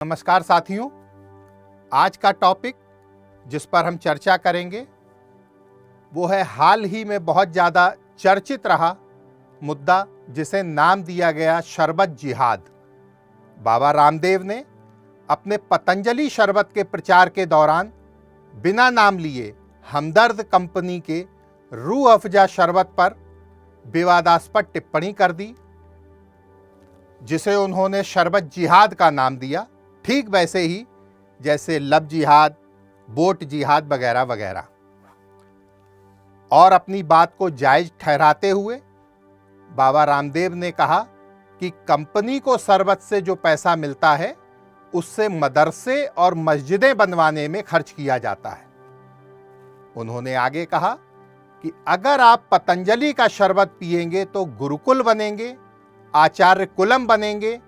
नमस्कार साथियों, आज का टॉपिक जिस पर हम चर्चा करेंगे वो है हाल ही में बहुत ज़्यादा चर्चित रहा मुद्दा, जिसे नाम दिया गया शरबत जिहाद। बाबा रामदेव ने अपने पतंजलि शरबत के प्रचार के दौरान बिना नाम लिए हमदर्द कंपनी के रूह अफ़ज़ा शरबत पर विवादास्पद टिप्पणी कर दी, जिसे उन्होंने शरबत जिहाद का नाम दिया, ठीक वैसे ही जैसे लब जिहाद, बोट जिहाद वगैरह वगैरह। और अपनी बात को जायज ठहराते हुए बाबा रामदेव ने कहा कि कंपनी को शरबत से जो पैसा मिलता है उससे मदरसे और मस्जिदें बनवाने में खर्च किया जाता है। उन्होंने आगे कहा कि अगर आप पतंजलि का शरबत पिएंगे तो गुरुकुल बनेंगे, आचार्य कुलम बनेंगे,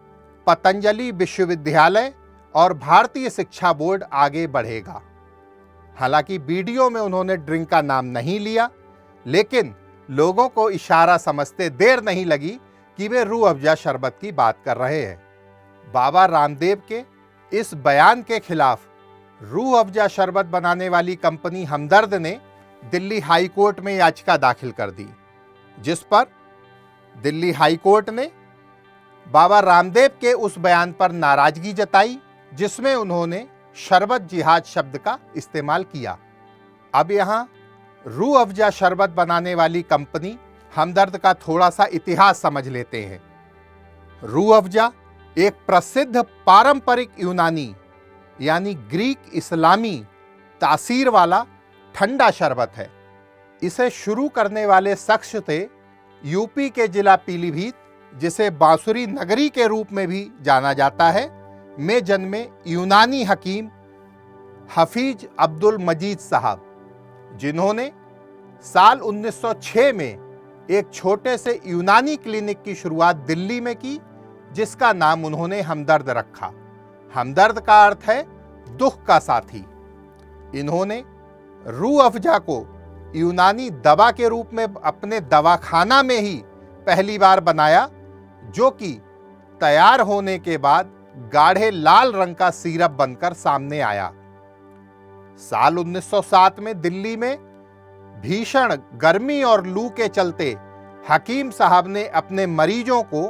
पतंजलि विश्वविद्यालय और भारतीय शिक्षा बोर्ड आगे बढ़ेगा। हालांकि वीडियो में उन्होंने ड्रिंक का नाम नहीं लिया, लेकिन लोगों को इशारा समझते देर नहीं लगी कि वे रूह अफ़ज़ा शरबत की बात कर रहे हैं। बाबा रामदेव के इस बयान के खिलाफ रूह अफ़ज़ा शरबत बनाने वाली कंपनी हमदर्द ने दिल्ली हाई कोर्ट में याचिका दाखिल कर दी, जिस पर दिल्ली हाई कोर्ट ने बाबा रामदेव के उस बयान पर नाराजगी जताई जिसमें उन्होंने शरबत जिहाद शब्द का इस्तेमाल किया। अब यहाँ रूह अफ़ज़ा शरबत बनाने वाली कंपनी हमदर्द का थोड़ा सा इतिहास समझ लेते हैं। रूह अफ़ज़ा एक प्रसिद्ध पारंपरिक यूनानी यानी ग्रीक इस्लामी तासीर वाला ठंडा शरबत है। इसे शुरू करने वाले शख्स थे यूपी के जिला पीलीभीत, जिसे बांसुरी नगरी के रूप में भी जाना जाता है, में जन्मे यूनानी हकीम हफीज अब्दुल मजीद साहब, जिन्होंने साल 1906 में एक छोटे से यूनानी क्लिनिक की शुरुआत दिल्ली में की, जिसका नाम उन्होंने हमदर्द रखा। हमदर्द का अर्थ है दुख का साथी। इन्होंने रूह अफ़ज़ा को यूनानी दवा के रूप में अपने दवाखाना में ही पहली बार बनाया, जो कि तैयार होने के बाद गाढ़े लाल रंग का सिरप बनकर सामने आया। साल 1907 में दिल्ली में भीषण गर्मी और लू के चलते हकीम साहब ने अपने मरीजों को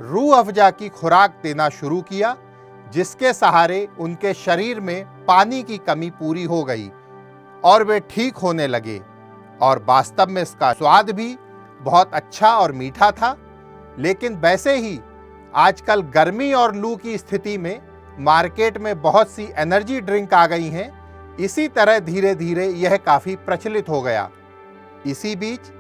रूह अफ़ज़ा की खुराक देना शुरू किया, जिसके सहारे उनके शरीर में पानी की कमी पूरी हो गई और वे ठीक होने लगे। और वास्तव में इसका स्वाद भी बहुत अच्छा और मीठा था। लेकिन वैसे ही आजकल गर्मी और लू की स्थिति में मार्केट में बहुत सी एनर्जी ड्रिंक आ गई हैं। इसी तरह धीरे धीरे यह काफ़ी प्रचलित हो गया। इसी बीच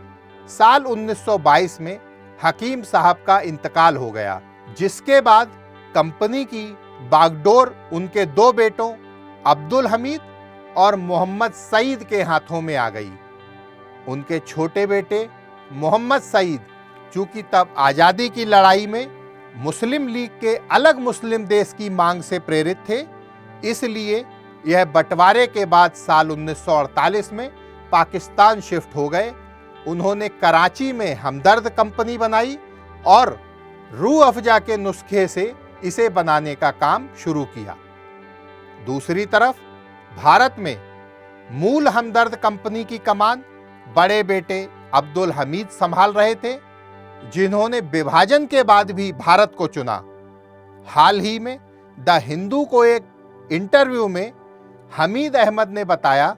साल 1922 में हकीम साहब का इंतकाल हो गया, जिसके बाद कंपनी की बागडोर उनके दो बेटों अब्दुल हमीद और मोहम्मद सईद के हाथों में आ गई। उनके छोटे बेटे मोहम्मद सईद, चूंकि तब आज़ादी की लड़ाई में मुस्लिम लीग के अलग मुस्लिम देश की मांग से प्रेरित थे, इसलिए यह बंटवारे के बाद साल 1948 में पाकिस्तान शिफ्ट हो गए। उन्होंने कराची में हमदर्द कंपनी बनाई और रूह अफ़ज़ा के नुस्खे से इसे बनाने का काम शुरू किया। दूसरी तरफ भारत में मूल हमदर्द कंपनी की कमान बड़े बेटे अब्दुल हमीद संभाल रहे थे, जिन्होंने विभाजन के बाद भी भारत को चुना। हाल ही में द हिंदू को एक इंटरव्यू में हमीद अहमद ने बताया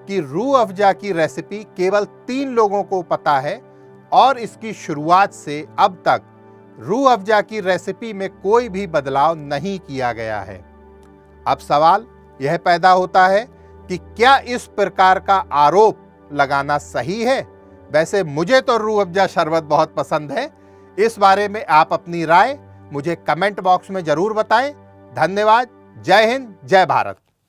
कि रूह अफ़ज़ा की रेसिपी केवल 3 लोगों को पता है और इसकी शुरुआत से अब तक रूह अफ़ज़ा की रेसिपी में कोई भी बदलाव नहीं किया गया है। अब सवाल यह पैदा होता है कि क्या इस प्रकार का आरोप लगाना सही है? वैसे मुझे तो रूह अफ़ज़ा शरबत बहुत पसंद है। इस बारे में आप अपनी राय मुझे कमेंट बॉक्स में ज़रूर बताएं। धन्यवाद। जय हिंद, जय भारत।